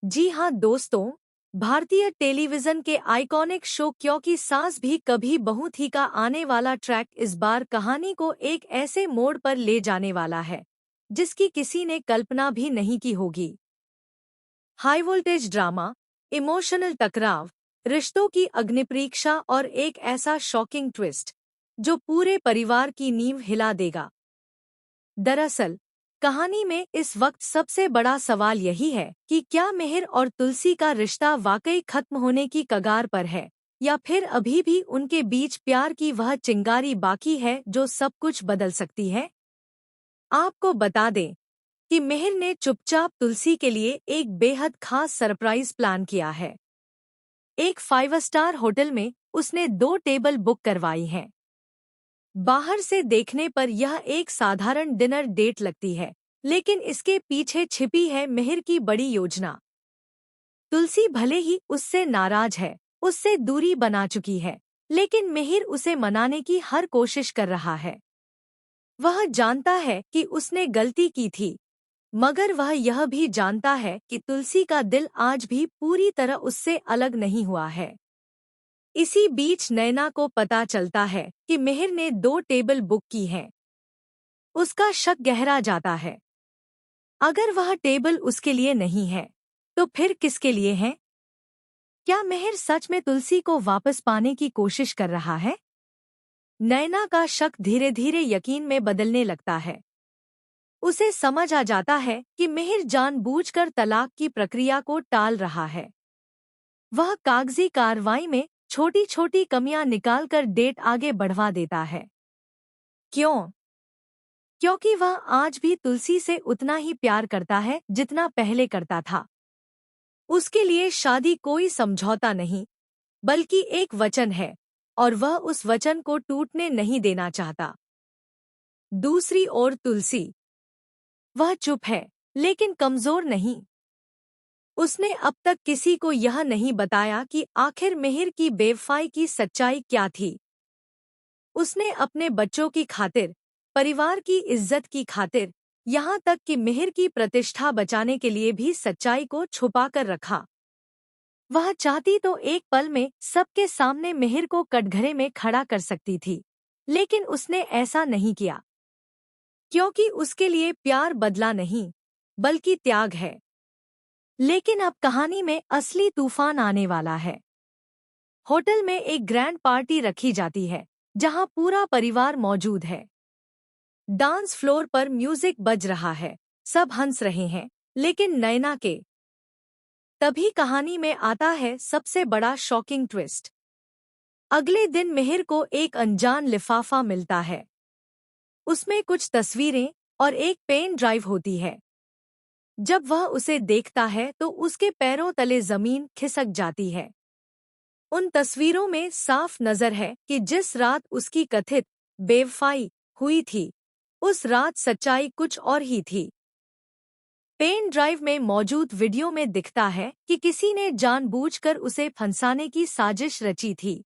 जी हाँ दोस्तों, भारतीय टेलीविजन के आइकॉनिक शो क्योंकि सास भी कभी बहू थी का आने वाला ट्रैक इस बार कहानी को एक ऐसे मोड़ पर ले जाने वाला है जिसकी किसी ने कल्पना भी नहीं की होगी। हाई वोल्टेज ड्रामा, इमोशनल टकराव, रिश्तों की अग्निपरीक्षा और एक ऐसा शॉकिंग ट्विस्ट जो पूरे परिवार की नींव हिला देगा। दरअसल कहानी में इस वक्त सबसे बड़ा सवाल यही है कि क्या मिहिर और तुलसी का रिश्ता वाकई खत्म होने की कगार पर है या फिर अभी भी उनके बीच प्यार की वह चिंगारी बाकी है जो सब कुछ बदल सकती है। आपको बता दें कि मिहिर ने चुपचाप तुलसी के लिए एक बेहद खास सरप्राइज प्लान किया है। एक 5 स्टार होटल में उसने 2 टेबल बुक करवाई हैं। बाहर से देखने पर यह एक साधारण डिनर डेट लगती है, लेकिन इसके पीछे छिपी है मिहिर की बड़ी योजना। तुलसी भले ही उससे नाराज है, उससे दूरी बना चुकी है, लेकिन मिहिर उसे मनाने की हर कोशिश कर रहा है। वह जानता है कि उसने गलती की थी, मगर वह यह भी जानता है कि तुलसी का दिल आज भी पूरी तरह उससे अलग नहीं हुआ है। इसी बीच नैना को पता चलता है कि मिहिर ने 2 टेबल बुक की हैं। उसका शक गहरा जाता है। अगर वह टेबल उसके लिए नहीं है, तो फिर किसके लिए है? क्या मिहिर सच में तुलसी को वापस पाने की कोशिश कर रहा है? नैना का शक धीरे धीरे यकीन में बदलने लगता है। उसे समझ आ जाता है कि मिहिर जानबूझकर तलाक की प्रक्रिया को टाल रहा है। वह कागजी कार्रवाई में छोटी छोटी कमियां निकालकर डेट आगे बढ़वा देता है। क्यों? क्योंकि वह आज भी तुलसी से उतना ही प्यार करता है जितना पहले करता था। उसके लिए शादी कोई समझौता नहीं, बल्कि एक वचन है, और वह उस वचन को टूटने नहीं देना चाहता। दूसरी ओर तुलसी, वह चुप है, लेकिन कमजोर नहीं। उसने अब तक किसी को यह नहीं बताया कि आखिर मिहिर की बेवफाई की सच्चाई क्या थी। उसने अपने बच्चों की खातिर, परिवार की इज्जत की खातिर, यहाँ तक कि मिहिर की प्रतिष्ठा बचाने के लिए भी सच्चाई को छुपा कर रखा। वह चाहती तो एक पल में सबके सामने मिहिर को कटघरे में खड़ा कर सकती थी, लेकिन उसने ऐसा नहीं किया, क्योंकि उसके लिए प्यार बदला नहीं, बल्कि त्याग है। लेकिन अब कहानी में असली तूफान आने वाला है। होटल में एक ग्रैंड पार्टी रखी जाती है, जहां पूरा परिवार मौजूद है। डांस फ्लोर पर म्यूजिक बज रहा है, सब हंस रहे हैं, लेकिन नैना के। तभी कहानी में आता है सबसे बड़ा शॉकिंग ट्विस्ट। अगले दिन मिहिर को एक अनजान लिफाफा मिलता है। उसमें कुछ तस्वीरें और एक पेन ड्राइव होती है। जब वह उसे देखता है तो उसके पैरों तले जमीन खिसक जाती है। उन तस्वीरों में साफ नजर है कि जिस रात उसकी कथित बेवफाई हुई थी, उस रात सच्चाई कुछ और ही थी। पेन ड्राइव में मौजूद वीडियो में दिखता है कि किसी ने जानबूझकर उसे फंसाने की साजिश रची थी,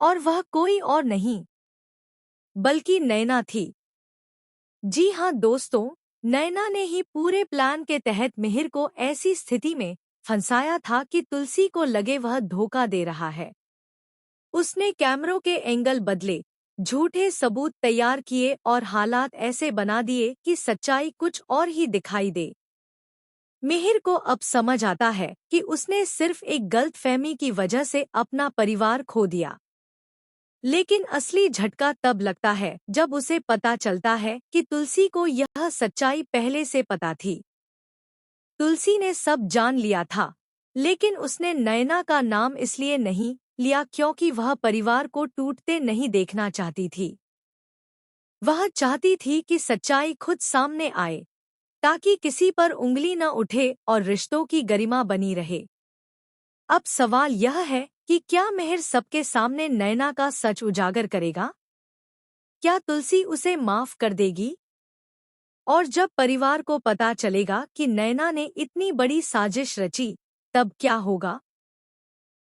और वह कोई और नहीं, बल्कि नैना थी। जी हाँ दोस्तों, नैना ने ही पूरे प्लान के तहत मिहिर को ऐसी स्थिति में फंसाया था कि तुलसी को लगे वह धोखा दे रहा है। उसने कैमरों के एंगल बदले, झूठे सबूत तैयार किए और हालात ऐसे बना दिए कि सच्चाई कुछ और ही दिखाई दे। मिहिर को अब समझ आता है कि उसने सिर्फ एक गलतफहमी की वजह से अपना परिवार खो दिया। लेकिन असली झटका तब लगता है जब उसे पता चलता है कि तुलसी को यह सच्चाई पहले से पता थी। तुलसी ने सब जान लिया था, लेकिन उसने नैना का नाम इसलिए नहीं लिया क्योंकि वह परिवार को टूटते नहीं देखना चाहती थी। वह चाहती थी कि सच्चाई खुद सामने आए, ताकि किसी पर उंगली न उठे और रिश्तों की गरिमा बनी रहे। अब सवाल यह है कि क्या मिहिर सबके सामने नैना का सच उजागर करेगा? क्या तुलसी उसे माफ कर देगी? और जब परिवार को पता चलेगा कि नैना ने इतनी बड़ी साजिश रची, तब क्या होगा?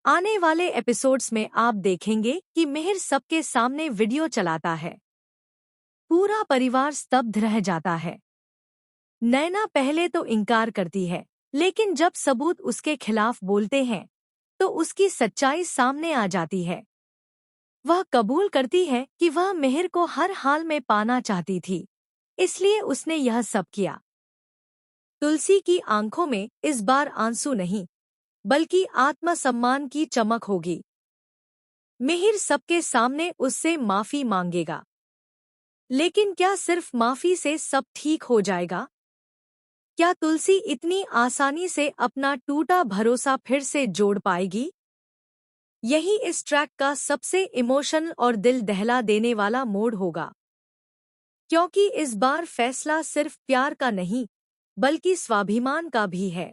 आने वाले एपिसोड्स में आप देखेंगे कि मिहिर सबके सामने वीडियो चलाता है। पूरा परिवार स्तब्ध रह जाता है। नैना पहले तो इनकार करती है, लेकिन जब सबूत उसके खिलाफ बोलते हैं तो उसकी सच्चाई सामने आ जाती है। वह कबूल करती है कि वह मिहिर को हर हाल में पाना चाहती थी, इसलिए उसने यह सब किया। तुलसी की आंखों में इस बार आंसू नहीं, बल्कि आत्मसम्मान की चमक होगी। मिहिर सबके सामने उससे माफी मांगेगा। लेकिन क्या सिर्फ माफी से सब ठीक हो जाएगा? क्या तुलसी इतनी आसानी से अपना टूटा भरोसा फिर से जोड़ पाएगी? यही इस ट्रैक का सबसे इमोशनल और दिल दहला देने वाला मोड़ होगा, क्योंकि इस बार फैसला सिर्फ प्यार का नहीं, बल्कि स्वाभिमान का भी है।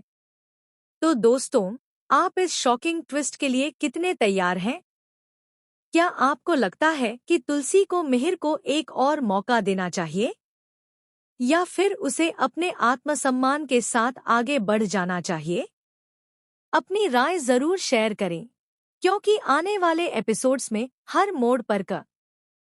तो दोस्तों, आप इस शॉकिंग ट्विस्ट के लिए कितने तैयार हैं? क्या आपको लगता है कि तुलसी को मिहिर को एक और मौका देना चाहिए, या फिर उसे अपने आत्मसम्मान के साथ आगे बढ़ जाना चाहिए? अपनी राय जरूर शेयर करें, क्योंकि आने वाले एपिसोड्स में हर मोड़ पर का